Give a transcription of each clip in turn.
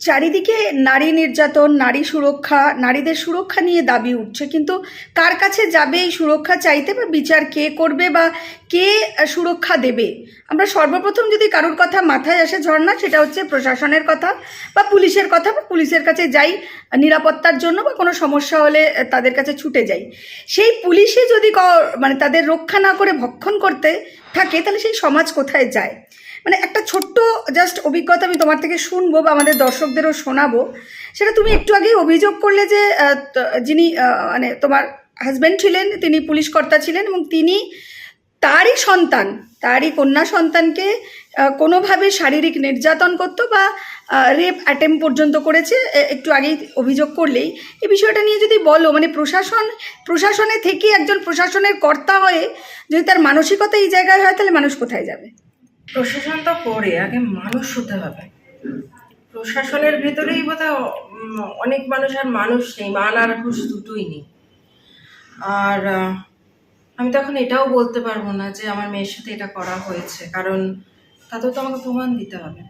চারিদিকে নারী নির্যাতন, নারী সুরক্ষা, নারীদের সুরক্ষা নিয়ে দাবি উঠছে, কিন্তু কার কাছে যাবে এই সুরক্ষা চাইতে, বা বিচার কে করবে, বা কে সুরক্ষা দেবে? আমরা সর্বপ্রথম যদি কারোর কথা মাথায় আসে ঝর্ণা, সেটা হচ্ছে প্রশাসনের কথা বা পুলিশের কথা, বা পুলিশের কাছে যাই নিরাপত্তার জন্য, বা কোনো সমস্যা হলে তাদের কাছে ছুটে যাই। সেই পুলিশই যদি মানে তাদের রক্ষা না করে ভক্ষণ করতে থাকে, তাহলে সেই সমাজ কোথায় যায়? মানে একটা ছোট্ট জাস্ট অভিজ্ঞতা আমি তোমার থেকে শুনবো বা আমাদের দর্শকদেরও শোনাবো। সেটা তুমি একটু আগেই অভিযোগ করলে যে যিনি মানে তোমার হাজব্যান্ড ছিলেন, তিনি পুলিশ কর্তা ছিলেন, এবং তিনি তারই সন্তান, তারই কন্যা সন্তানকে কোনোভাবে শারীরিক নির্যাতন করতো বা রেপ অ্যাটেম্প পর্যন্ত করেছে, একটু আগেই অভিযোগ করলেই। এই বিষয়টা নিয়ে যদি বলো, মানে প্রশাসনে থেকে একজন প্রশাসনের কর্তা হয়ে যদি তার মানসিকতা এই জায়গায় হয়, তাহলে মানুষ কোথায় যাবে? প্রশাসন তো পরে, আগে মানুষ হতে হবে। প্রশাসনের ভেতরেই বোধহয় অনেক মানুষ আর মানুষ নেই, মান আর ঘুষ দুটোই নেই। আর আমি তখন এটাও বলতে পারবো না যে আমার মেয়ের সাথে এটা করা হয়েছে, কারণ তাতেও তো আমাকে প্রমাণ দিতে হবে।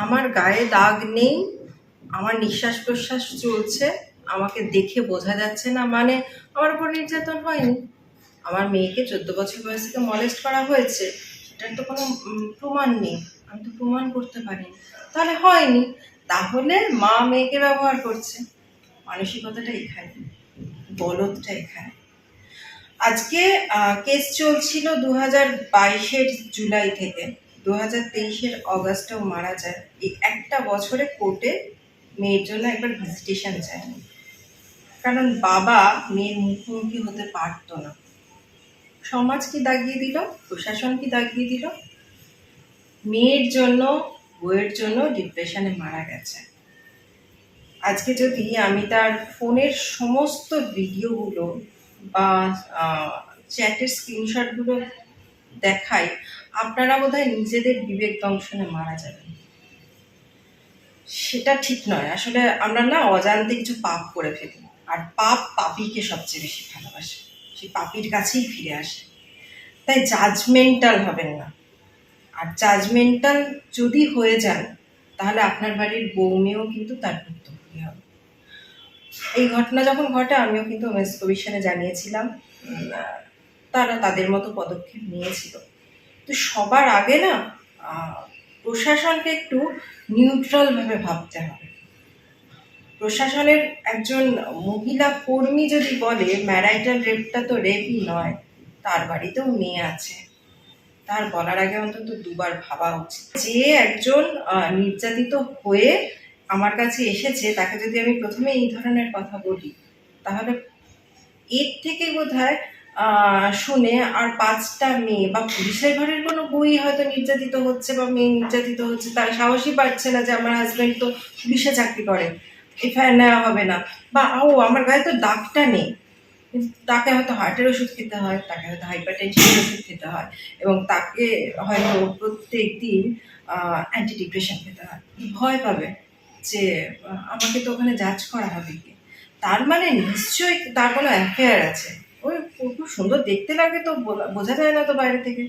আমার গায়ে দাগ নেই, আমার নিঃশ্বাস প্রশ্বাস চলছে, আমাকে দেখে বোঝা যাচ্ছে না মানে আমার উপর নির্যাতন হয়নি। আমার মেয়েকে 14 বছর বয়স থেকে মলেস্ট করা হয়েছে, সেটার তো কোনো প্রমাণ নেই, আমি তো প্রমাণ করতে পারিনি। তাহলে হয়নি, তাহলে মা মেয়েকে ব্যবহার করছে। মানসিকতাটা এখানে, বলদটা এখানে। আজকে কেস চলছিল 2022-এর জুলাই থেকে 2023-এর অগাস্টেও মারা যায়। এই একটা বছরে কোর্টে মেয়ের জন্য একবার ভিজিটেশন যায়নি, কারণ বাবা মেয়ের মুখোমুখি হতে পারতো না। সমাজ কি দাগিয়ে দিল, প্রশাসন কি দাগিয়ে দিল? মেয়ের জন্য, বউয়ের জন্য ডিপ্রেশনে মারা গেছে। আজকে যদি আমি তার ফোনের সমস্ত ভিডিওগুলো বা চ্যাটের স্ক্রিনশটগুলো দেখাই, আপনারা বোধহয় নিজেদের বিবেক দংশনে মারা যাবেন। সেটা ঠিক নয়। আসলে আমরা না অজান্তে কিছু পাপ করে ফেলি, আর পাপ পাপীকে সবচেয়ে বেশি ভালোবাসে, সেই পাপীর কাছেই ফিরে আসে। তাই জাজমেন্টাল হবেন না। আর জাজমেন্টাল যদি হয়ে যান, তাহলে আপনার বাড়ির বউ মেয়েও কিন্তু তার ভুক্তভোগী হবে। এই ঘটনা যখন ঘটে, আমিও কিন্তু ওমেন্স কমিশনে জানিয়েছিলাম, তারা তাদের মতো পদক্ষেপ নিয়েছিল। তো সবার আগে না প্রশাসনকে একটু নিউট্রালভাবে ভাবতে হবে। প্রশাসনের একজন মহিলা কর্মী যদি বলে ম্যারাইটাল রেপটা তো রেপই নয়, তার বাড়িতেও মেয়ে আছে, তার বলার আগে অন্তত দুবার ভাবা উচিত। যে একজন নির্যাতিত হয়ে আমার কাছে এসেছে, তাকে যদি আমি প্রথমে এই ধরনের কথা বলি, তাহলে এর থেকে বোধহয় শুনে আর 5টা মেয়ে বা পুলিশের ঘরের কোনো বই হয়তো নির্যাতিত হচ্ছে বা মেয়ে নির্যাতিত হচ্ছে, তারা সাহসই পাচ্ছে না যে আমার হাজব্যান্ড তো পুলিশে চাকরি করে, এফআইআর নেওয়া হবে না, বা আমার গায়ে তো দাগটা নেই, তাকে হয়তো হার্টের ওষুধ খেতে হয়, তাকে হয়তো হাইপার টেনশনের ওষুধ খেতে হয়, এবং তাকে হয়তো প্রত্যেক দিন অ্যান্টি ডিপ্রেশন খেতে হয়। ভয় পাবে যে আমাকে তো ওখানে জাজ করা হবে কি, তার মানে নিশ্চয়ই তার কোনো অ্যাফেয়ার আছে। ওই খুব সুন্দর দেখতে লাগে তো বোঝা যায় না তো বাইরে থেকে।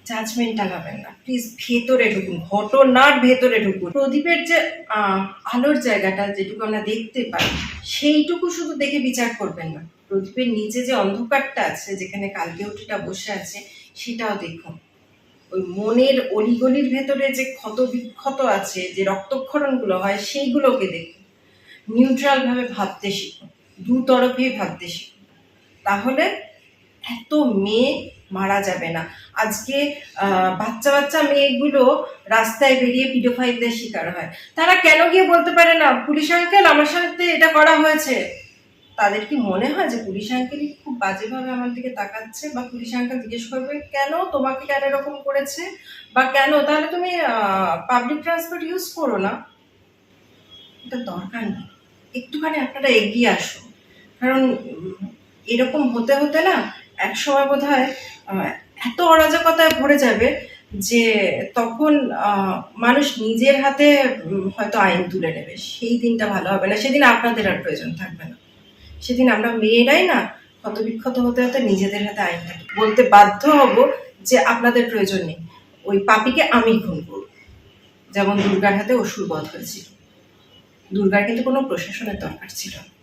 জাজমেন্টাল হবেন না প্লিজ, ভেতরে ঢুকুন, ঘটনার ভেতরে ঢুকুন। প্রদীপের যে আলোর জায়গাটা যেটুকু আমরা দেখতে পাই, সেইটুকু শুধু দেখে বিচার করবেন না। প্রদীপের নিচে যে অন্ধকারটা আছে, যেখানে কালকেউটিটা বসে আছে, সেটাও দেখুন। ওই মনের অলিগলির ভেতরে যে ক্ষত বিক্ষত আছে, যে রক্তক্ষরণগুলো হয়, সেইগুলোকে দেখুন। নিউট্রালভাবে ভাবতে শিখুন, দুতরফেই ভাবতে শিখুন, তাহলে এত মেয়ে মারা যাবে না। আজকে বাচ্চা বাচ্চা মেয়েগুলো রাস্তায় বেরিয়ে পিডোফাইলদের শিকার হয়, তারা কেন গিয়ে বলতে পারে না পুলিশ আঙ্কেল আমার সাথে এটা করা হয়েছে? তাদের কি মনে হয় যে পুলিশ আঙ্কেলই খুব বাজেভাবে আমার দিকে তাকাচ্ছে, বা পুলিশ আঙ্কেল জিজ্ঞেস করবে কেন তোমাকে কেন এরকম করেছে, বা কেন তাহলে তুমি পাবলিক ট্রান্সপোর্ট ইউজ করো না? এটা দরকার নেই। একটুখানি আপনারা এগিয়ে আসুন, কারণ এরকম হতে হতে না এক সময় বোধ হয় এত অরাজকতায় ভরে যাবে যে তখন মানুষ নিজের হাতে হয়তো আইন তুলে নেবে। সেই দিনটা ভালো হবে না, সেদিন আপনাদের আর প্রয়োজন থাকবে না। সেদিন আমরা মেয়েরাই না ক্ষতবিক্ষত হতে হতে নিজেদের হাতে আইনটা বলতে বাধ্য হব যে আপনাদের প্রয়োজন নেই, ওই পাপীকে আমি খুন করব, যেমন দুর্গার হাতে অসুর বধ হয়েছিল। দুর্গার কিন্তু কোনো প্রশাসনের দরকার ছিল না।